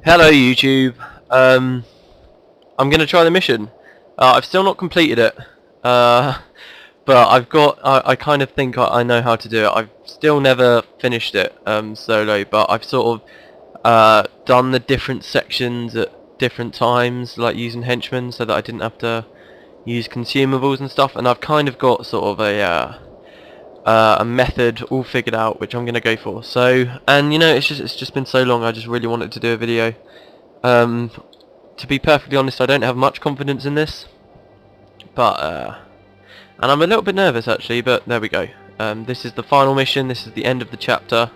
Hello YouTube. I'm gonna try the mission. I've still not completed it, but I kind of think I know how to do it. I've still never finished it solo, but I've sort of done the different sections at different times, like using henchmen, so that I didn't have to use consumables and stuff. And I've kind of got sort of a method all figured out, which I'm gonna go for. So, and you know, it's just been so long. I just really wanted to do a video. To be perfectly honest, I don't have much confidence in this, but and I'm a little bit nervous actually. But there we go. This is the final mission. This is the end of the chapter,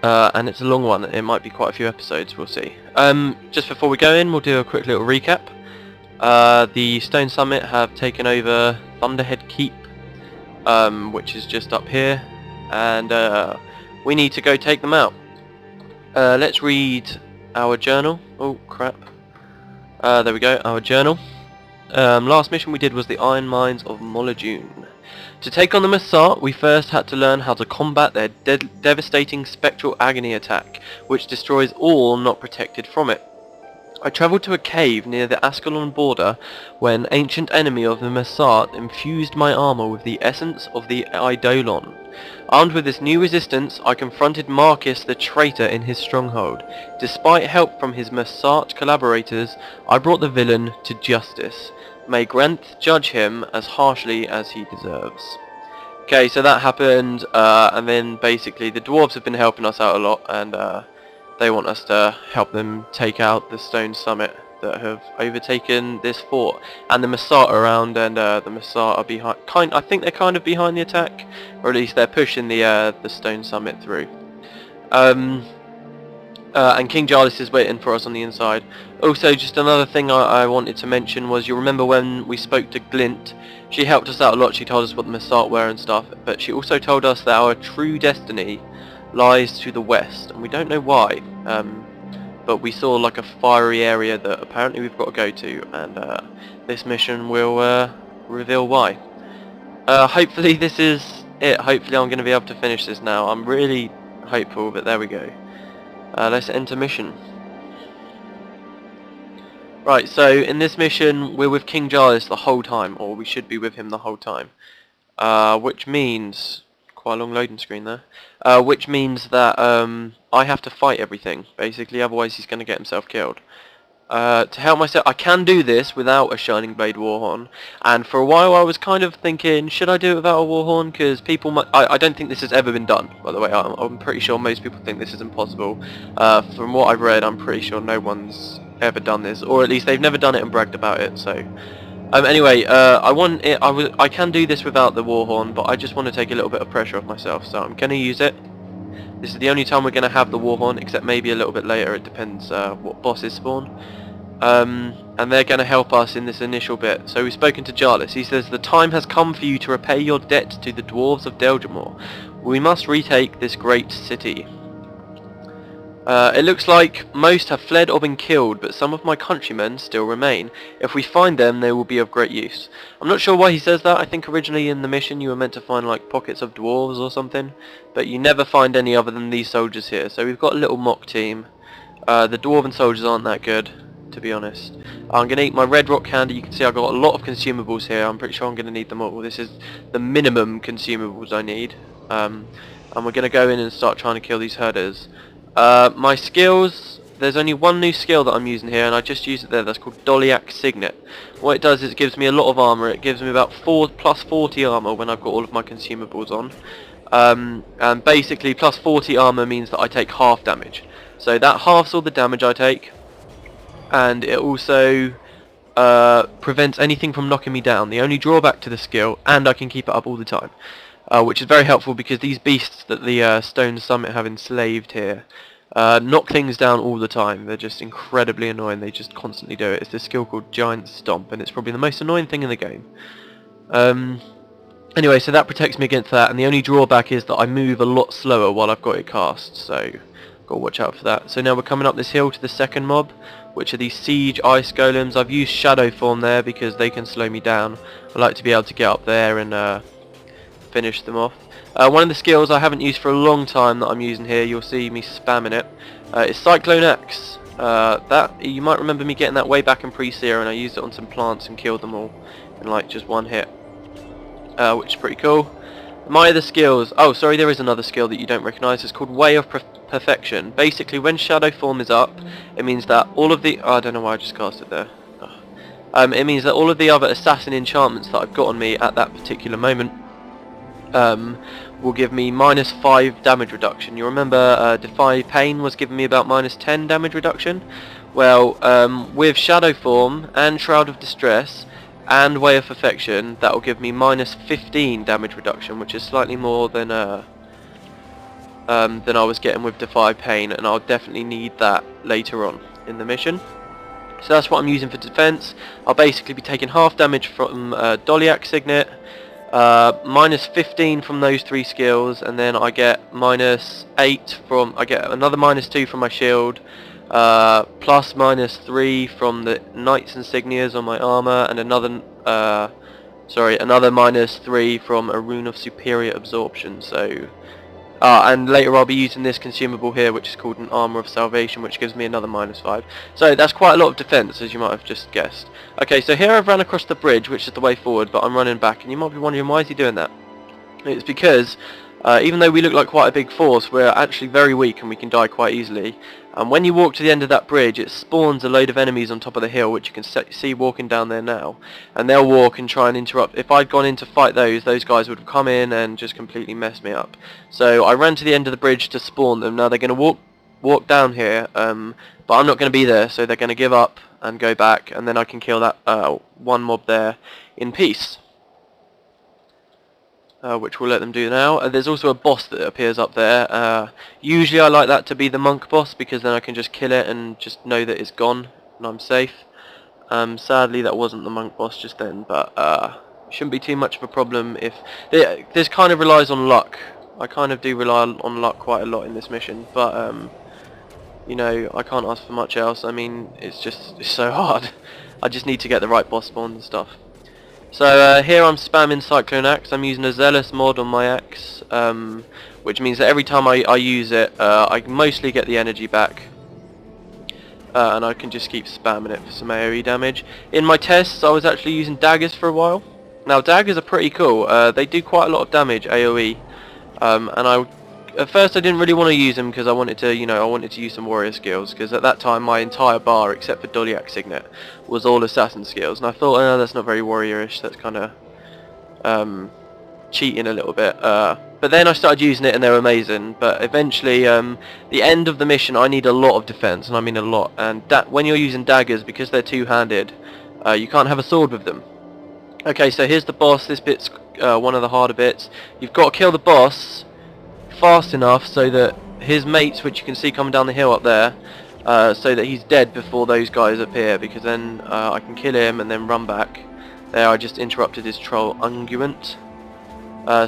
and it's a long one. It might be quite a few episodes. We'll see. Just before we go in, we'll do a quick little recap. The Stone Summit have taken over Thunderhead Keep, which is just up here, and we need to go take them out. Let's read our journal. Oh crap. There we go, our journal. Last mission we did was the Iron Mines of Molajune. To take on the Massart, we first had to learn how to combat their devastating spectral agony attack, which destroys all not protected from it. I travelled to a cave near the Ascalon border where an ancient enemy of the Massart infused my armour with the essence of the Eidolon. Armed with this new resistance, I confronted Marcus the traitor in his stronghold. Despite help from his Massart collaborators, I brought the villain to justice. May Grenth judge him as harshly as he deserves. Okay, so that happened, and then basically the dwarves have been helping us out a lot, and they want us to help them take out the Stone Summit that have overtaken this fort, and the Massart are around, and the Massart are behind. I think they're kind of behind the attack, or at least they're pushing the Stone Summit through. And King Jalis is waiting for us on the inside. Also, just another thing I wanted to mention was, you remember when we spoke to Glint? She helped us out a lot. She told us what the Massart were and stuff, but she also told us that our true destiny lies to the west, and we don't know why. But we saw like a fiery area that apparently we've got to go to, and this mission will reveal why. Hopefully this is it. Hopefully I'm going to be able to finish this now. I'm really hopeful, but there we go. Let's enter mission. Right, so in this mission we're with King Jalis the whole time, or we should be with him the whole time. Which means, quite a long loading screen there, which means that I have to fight everything, basically, otherwise he's going to get himself killed. To help myself, I can do this without a Shining Blade Warhorn, and for a while I was kind of thinking, should I do it without a Warhorn, because people might, I don't think this has ever been done, by the way. I'm pretty sure most people think this is impossible. From what I've read, I'm pretty sure no one's ever done this, or at least they've never done it and bragged about it, so... anyway, I can do this without the Warhorn, but I just want to take a little bit of pressure off myself, so I'm going to use it. This is the only time we're going to have the Warhorn, except maybe a little bit later. It depends what bosses spawn. And they're going to help us in this initial bit. So we've spoken to Jalis. He says, the time has come for you to repay your debt to the dwarves of Deljamor. We must retake this great city. It looks like most have fled or been killed, but some of my countrymen still remain. If we find them, they will be of great use. I'm not sure why he says that. I think originally in the mission you were meant to find like pockets of dwarves or something, but you never find any other than these soldiers here. So we've got a little mock team. The dwarven soldiers aren't that good, to be honest. I'm going to eat my red rock candy. You can see I've got a lot of consumables here. I'm pretty sure I'm going to need them all. This is the minimum consumables I need. And we're going to go in and start trying to kill these herders. My skills, there's only one new skill that I'm using here, and I just used it there. That's called Doliac Signet. What it does is it gives me a lot of armour. It gives me about plus 40 armour when I've got all of my consumables on. And basically plus 40 armour means that I take half damage. So that halves all the damage I take, and it also prevents anything from knocking me down. The only drawback to the skill, and I can keep it up all the time. Which is very helpful because these beasts that the Stone Summit have enslaved here knock things down all the time. They're just incredibly annoying. They just constantly do it. It's this skill called Giant Stomp, and it's probably the most annoying thing in the game. Anyway, so that protects me against that, and the only drawback is that I move a lot slower while I've got it cast, so got to watch out for that. So now we're coming up this hill to the second mob, which are these siege ice golems. I've used shadow form there because they can slow me down. I like to be able to get up there and finish them off. One of the skills I haven't used for a long time that I'm using here, you'll see me spamming it, is Cyclone Axe. That you might remember me getting that way back in pre-seer, and I used it on some plants and killed them all in like just one hit, which is pretty cool. My other skills, oh sorry, there is another skill that you don't recognise. It's called Way of Perfection. Basically, when shadow form is up, it means that all of the, I don't know why I just cast it there. It means that all of the other assassin enchantments that I've got on me at that particular moment will give me -5 damage reduction. You remember Defy Pain was giving me about -10 damage reduction? Well, with Shadow Form and Shroud of Distress and Way of Perfection, that will give me -15 damage reduction, which is slightly more than I was getting with Defy Pain, and I'll definitely need that later on in the mission. So that's what I'm using for defense. I'll basically be taking half damage from Doliac Signet, -15 from those 3 skills, and then I get -8 from, I get another -2 from my shield, plus -3 from the Knight's Insignias on my armor, and another another -3 from a Rune of Superior Absorption. So and later I'll be using this consumable here, which is called an Armour of Salvation, which gives me another -5. So that's quite a lot of defense, as you might have just guessed. Okay, so here I've ran across the bridge, which is the way forward, but I'm running back, and you might be wondering, why is he doing that? It's because even though we look like quite a big force, we're actually very weak and we can die quite easily. And when you walk to the end of that bridge, it spawns a load of enemies on top of the hill, which you can see walking down there now. And they'll walk and try and interrupt. If I'd gone in to fight those guys would have come in and just completely messed me up. So I ran to the end of the bridge to spawn them. Now they're going to walk down here, but I'm not going to be there, so they're going to give up and go back, and then I can kill that one mob there in peace. Which we'll let them do now. There's also a boss that appears up there. Usually I like that to be the monk boss, because then I can just kill it and just know that it's gone and I'm safe. Sadly that wasn't the monk boss just then, but shouldn't be too much of a problem. If this kind of relies on luck. I kind of do rely on luck quite a lot in this mission, but you know, I can't ask for much else. I mean, it's so hard. I just need to get the right boss spawns and stuff. So here I'm spamming Cyclone Axe. I'm using a Zealous mod on my axe, which means that every time I use it, I mostly get the energy back, and I can just keep spamming it for some AoE damage. In my tests, I was actually using daggers for a while. Now daggers are pretty cool. They do quite a lot of damage AoE, and at first I didn't really want to use them because I wanted to, you know, I wanted to use some warrior skills, because at that time my entire bar, except for Doliac Signet, was all assassin skills, and I thought, oh, that's not very warriorish, that's kind of cheating a little bit. But then I started using it and they're amazing. But eventually, the end of the mission, I need a lot of defense, and I mean a lot. And when you're using daggers, because they're two-handed, you can't have a sword with them. Okay, so here's the boss. This bit's one of the harder bits. You've got to kill the boss fast enough so that his mates, which you can see coming down the hill up there, so that he's dead before those guys appear, because then I can kill him and then run back. There, I just interrupted his troll unguent.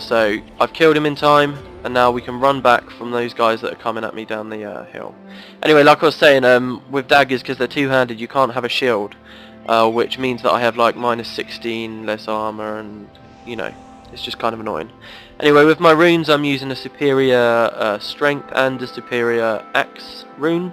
So I've killed him in time, and now we can run back from those guys that are coming at me down the hill. Anyway, like I was saying, with daggers, because they're two-handed, you can't have a shield, which means that I have like -16 less armor, and you know, it's just kind of annoying. Anyway, with my runes, I'm using a superior strength and a superior axe rune,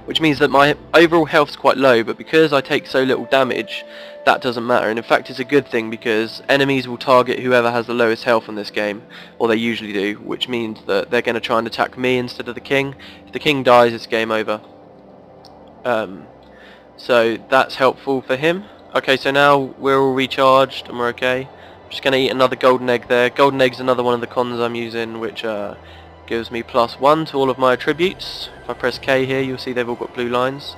which means that my overall health's quite low, but because I take so little damage, that doesn't matter. And in fact, it's a good thing, because enemies will target whoever has the lowest health in this game, or they usually do, which means that they're going to try and attack me instead of the king. If the king dies, it's game over. So that's helpful for him. Okay, so now we're all recharged and we're okay. Just going to eat another golden egg there. Golden egg's another one of the cons I'm using, which gives me +1 to all of my attributes. If I press K here, you'll see they've all got blue lines.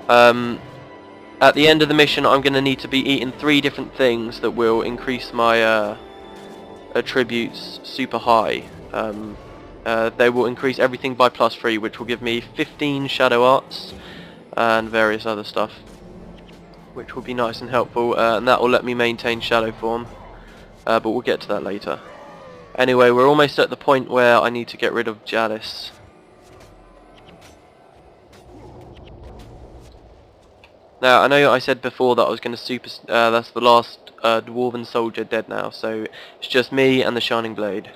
At the end of the mission, I'm going to need to be eating 3 different things that will increase my attributes super high. They will increase everything by +3, which will give me 15 shadow arts and various other stuff, which will be nice and helpful, and that will let me maintain shadow form, but we'll get to that later. Anyway, we're almost at the point where I need to get rid of Jalis. Now, I know I said before that I was going to that's the last dwarven soldier dead now, so it's just me and the Shining Blade.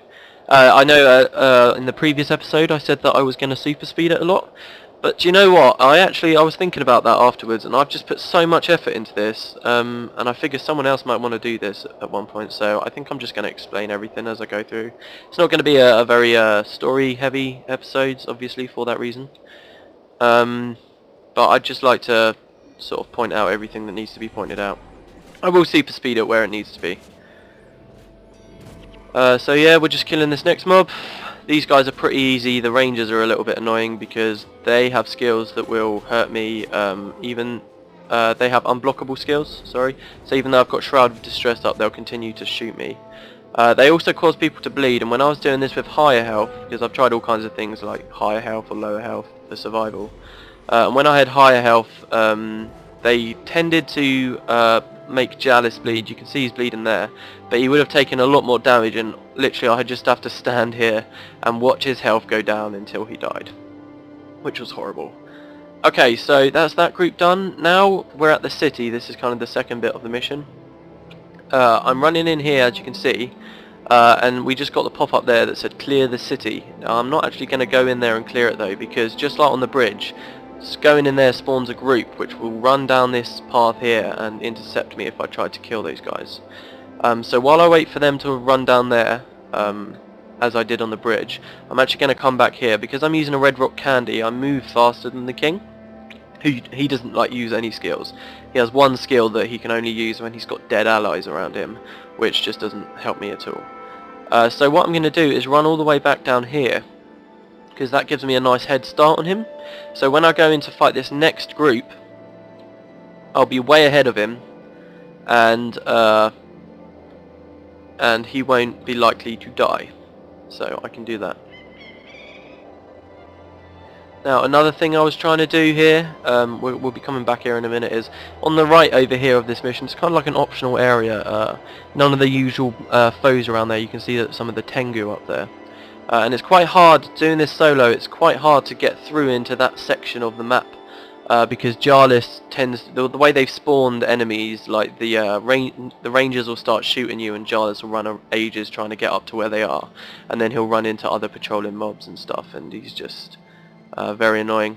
I know in the previous episode I said that I was going to super speed it a lot, But do you know what? I was thinking about that afterwards, and I've just put so much effort into this, and I figure someone else might want to do this at one point, so I think I'm just going to explain everything as I go through. It's not going to be a very story-heavy episodes, obviously, for that reason. But I'd just like to sort of point out everything that needs to be pointed out. I will super speed it where it needs to be. So yeah, we're just killing this next mob. These guys are pretty easy. The rangers are a little bit annoying because they have skills that will hurt me. They have unblockable skills, sorry. So even though I've got Shroud of Distress up, they'll continue to shoot me. They also cause people to bleed, and when I was doing this with higher health, because I've tried all kinds of things like higher health or lower health for survival, and when I had higher health, they tended to make Jalis bleed. You can see he's bleeding there, but he would have taken a lot more damage, and literally I'd just have to stand here and watch his health go down until he died, which was horrible. Okay, so that's that group done. Now we're at the city. This is kind of the second bit of the mission. I'm running in here, as you can see, and we just got the pop-up there that said clear the city. Now, I'm not actually going to go in there and clear it though, because just like on the bridge, going in there spawns a group which will run down this path here and intercept me if I try to kill those guys. So while I wait for them to run down there, as I did on the bridge, I'm actually going to come back here. Because I'm using a red rock candy, I move faster than the king. He doesn't like use any skills. He has one skill that he can only use when he's got dead allies around him, which just doesn't help me at all. So what I'm going to do is run all the way back down here, because that gives me a nice head start on him. So when I go in to fight this next group, I'll be way ahead of him, and he won't be likely to die. So I can do that. Now another thing I was trying to do here, we'll be coming back here in a minute, is on the right over here of this mission. It's kind of like an optional area. None of the usual foes around there. You can see that some of the Tengu up there. And it's quite hard doing this solo. It's quite hard to get through into that section of the map because Jalis tends, the way they've spawned enemies, like the rangers will start shooting you, and Jalis will run ages trying to get up to where they are, and then he'll run into other patrolling mobs and stuff, and he's just very annoying.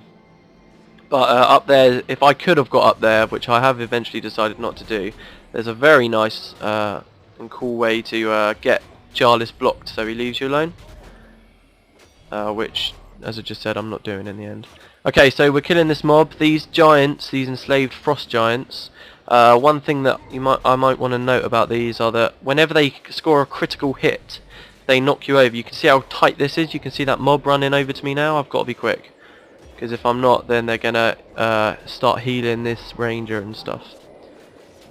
But up there, if I could have got up there, which I have eventually decided not to do, there's a very nice and cool way to get Jalis blocked so he leaves you alone. Which, as I just said, I'm not doing in the end. Okay, so we're killing this mob. These giants, these enslaved frost giants, one thing that I might want to note about these are that whenever they score a critical hit, they knock you over. You can see how tight this is. You can see that mob running over to me now. I've got to be quick, because if I'm not, then they're gonna start healing this ranger and stuff.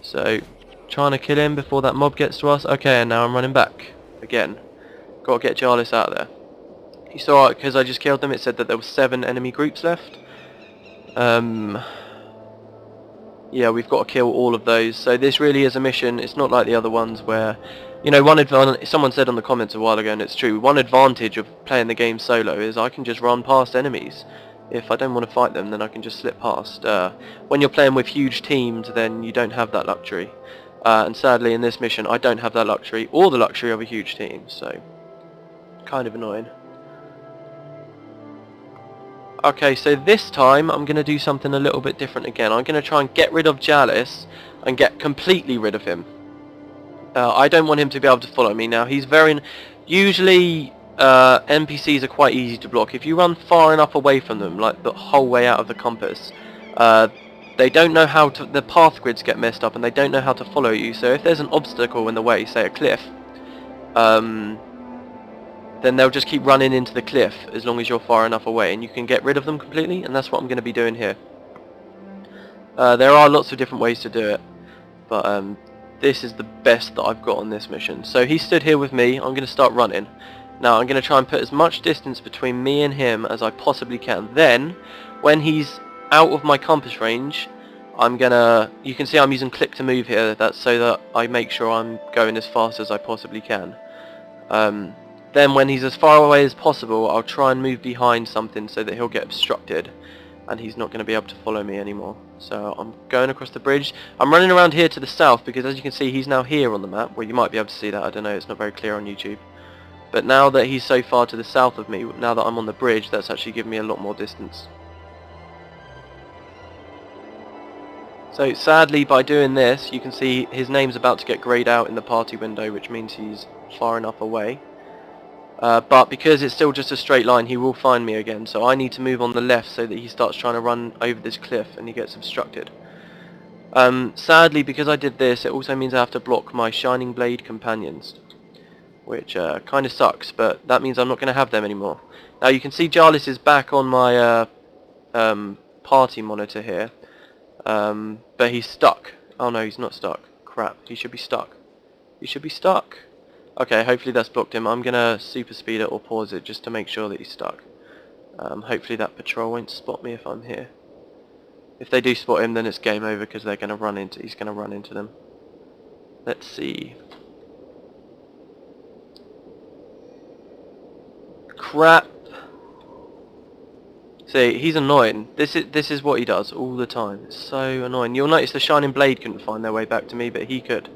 So trying to kill him before that mob gets to us. Okay, and now I'm running back again. Got to get Jalis out of there. You saw it because I just killed them. It said that there were 7 enemy groups left. Yeah, we've got to kill all of those. So this really is a mission. It's not like the other ones where, you know, someone said on the comments a while ago, and it's true, one advantage of playing the game solo is I can just run past enemies. If I don't want to fight them, then I can just slip past. When you're playing with huge teams, then you don't have that luxury. And sadly in this mission I don't have that luxury, or the luxury of a huge team, so kind of annoying. Okay, so this time I'm going to do something a little bit different again. I'm going to try and get rid of Jalis and get completely rid of him. I don't want him to be able to follow me now. He's very... Usually NPCs are quite easy to block. If you run far enough away from them, like the whole way out of the compass, they don't know how to... The path grids get messed up and they don't know how to follow you. So if there's an obstacle in the way, say a cliff, then they'll just keep running into the cliff as long as you're far enough away, and you can get rid of them completely, and that's what I'm going to be doing here. There are lots of different ways to do it, but this is the best that I've got on this mission. So he stood here with me. I'm going to start running. Now I'm going to try and put as much distance between me and him as I possibly can. Then, when he's out of my compass range, I'm going to... You can see I'm using click to move here. That's so that I make sure I'm going as fast as I possibly can. Then when he's as far away as possible, I'll try and move behind something so that he'll get obstructed and he's not going to be able to follow me anymore. So I'm going across the bridge. I'm running around here to the south because, as you can see, he's now here on the map. Well, you might be able to see that. I don't know. It's not very clear on YouTube. But now that he's so far to the south of me, now that I'm on the bridge, that's actually given me a lot more distance. So sadly, by doing this, you can see his name's about to get greyed out in the party window, which means he's far enough away. But because it's still just a straight line, he will find me again. So I need to move on the left so that he starts trying to run over this cliff and he gets obstructed. Sadly, because I did this, it also means I have to block my Shining Blade companions, which kind of sucks, but that means I'm not going to have them anymore. Now you can see Jalis is back on my party monitor here, but he's stuck. Oh no, he's not stuck. Crap, he should be stuck. He should be stuck. Okay, hopefully that's blocked him. I'm going to super speed it or pause it just to make sure that he's stuck. Hopefully that patrol won't spot me if I'm here. If they do spot him, then it's game over because they're going to run into. He's going to run into them. Let's see. Crap. See, he's annoying. This is what he does all the time. It's so annoying. You'll notice the Shining Blade couldn't find their way back to me, but he could.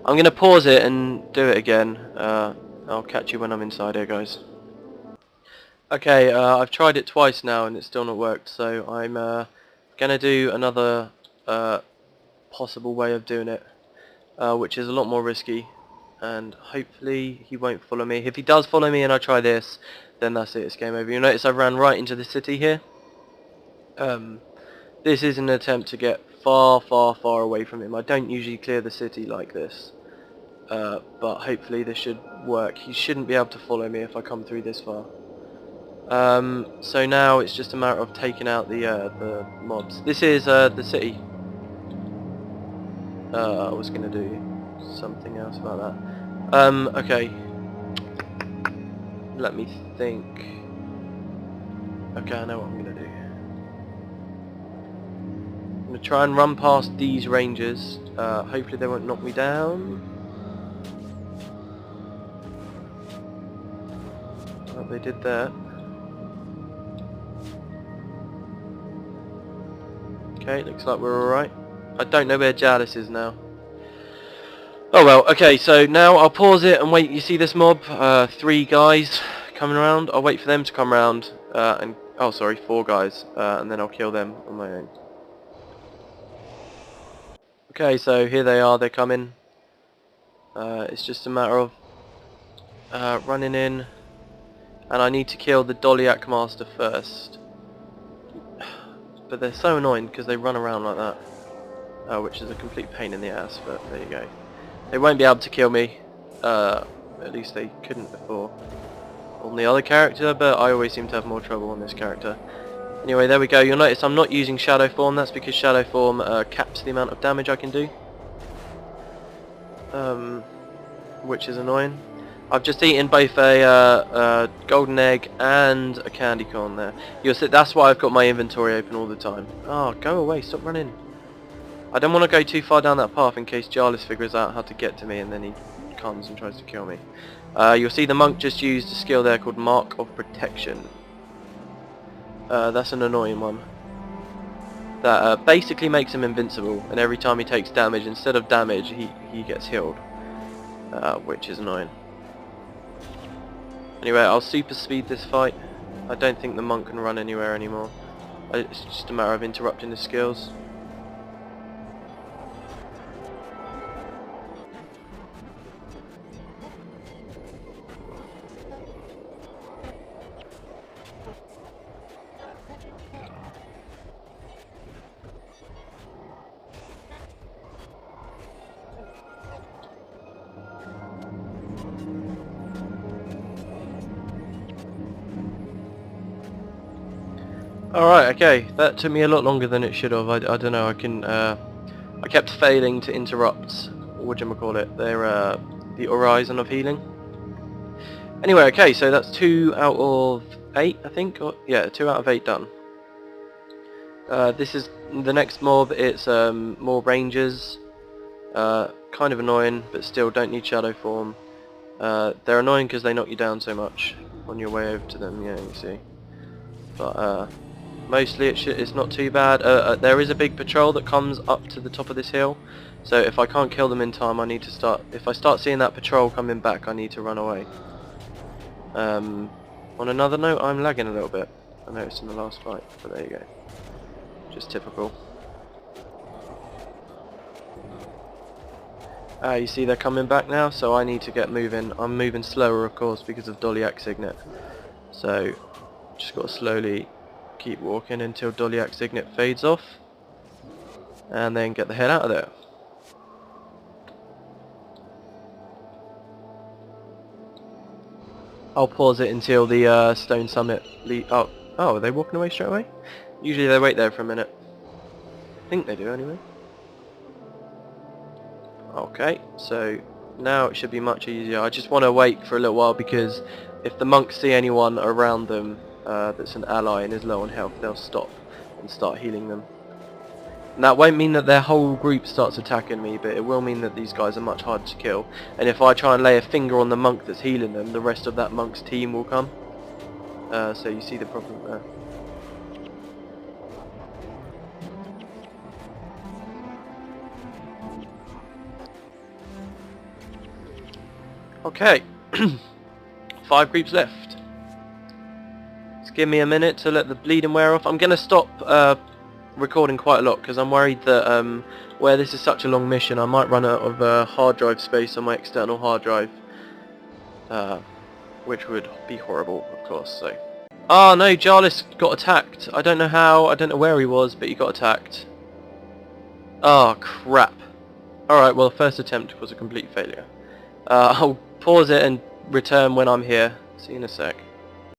I'm going to pause it and do it again. I'll catch you when I'm inside here, guys. Okay, I've tried it twice now and it's still not worked, so I'm going to do another possible way of doing it, which is a lot more risky, and hopefully he won't follow me. If he does follow me and I try this, then that's it, it's game over. You'll notice I ran right into the city here. This is an attempt to get far away from him. I don't usually clear the city like this, but hopefully this should work. He shouldn't be able to follow me if I come through this far. So now it's just a matter of taking out the mobs. This is the city. I was going to do something else about that. Okay. Let me think. Okay, I know what I'm going to do. I'm going to try and run past these rangers. Hopefully they won't knock me down. Oh, they did that. Okay, looks like we're alright. I don't know where Jalis is now. Oh well, okay, so now I'll pause it and wait. You see this mob? 3 guys coming around. I'll wait for them to come around, and oh sorry, 4 guys, and then I'll kill them on my own. Okay, so here they are, they're coming. It's just a matter of running in, and I need to kill the Doliac Master first. But they're so annoying because they run around like that, which is a complete pain in the ass, but there you go. They won't be able to kill me, at least they couldn't before on the other character, but I always seem to have more trouble on this character. Anyway, there we go. You'll notice I'm not using Shadow Form. That's because Shadow Form caps the amount of damage I can do, which is annoying. I've just eaten both a golden egg and a candy corn there. You'll see, that's why I've got my inventory open all the time. Oh, go away, stop running. I don't want to go too far down that path in case Jalis figures out how to get to me and then he comes and tries to kill me. You'll see the monk just used a skill there called Mark of Protection. That's an annoying one. That basically makes him invincible, and every time he takes damage, instead of damage, he gets healed. Which is annoying. Anyway, I'll super speed this fight. I don't think the monk can run anywhere anymore. It's just a matter of interrupting his skills. Alright, okay, that took me a lot longer than it should have. I don't know, I kept failing to interrupt, whatchamacallit, the Horizon of Healing. Anyway, okay, so that's 2 out of 8, I think, or, yeah, 2 out of 8 done. This is the next mob. It's more rangers, kind of annoying, but still don't need Shadow Form. They're annoying because they knock you down so much on your way over to them, yeah, you see. But mostly it's not too bad. There is a big patrol that comes up to the top of this hill, so if I can't kill them in time, I need to start. If I start seeing that patrol coming back, I need to run away. On another note, I'm lagging a little bit. I noticed in the last fight, but there you go. Just typical. You see they're coming back now, so I need to get moving. I'm moving slower, of course, because of Dolyak Signet. So, just got to slowly keep walking until Dolyak Signet fades off, and then get the head out of there. I'll pause it until the Stone Summit oh, are they walking away straight away? Usually they wait there for a minute. I think they do anyway. Okay, so now it should be much easier. I just want to wait for a little while, because if the monks see anyone around them that's an ally and is low on health, they'll stop and start healing them. And that won't mean that their whole group starts attacking me, but it will mean that these guys are much harder to kill. And if I try and lay a finger on the monk that's healing them, the rest of that monk's team will come. So you see the problem there. Okay, 5 groups left. Just give me a minute to let the bleeding wear off. I'm going to stop recording quite a lot, because I'm worried that where this is such a long mission, I might run out of hard drive space on my external hard drive, which would be horrible, of course. So, oh no, Jalis got attacked. I don't know how, I don't know where he was, but he got attacked. Oh crap. Alright, well the first attempt was a complete failure. I'll pause it and return when I'm here. See you in a sec.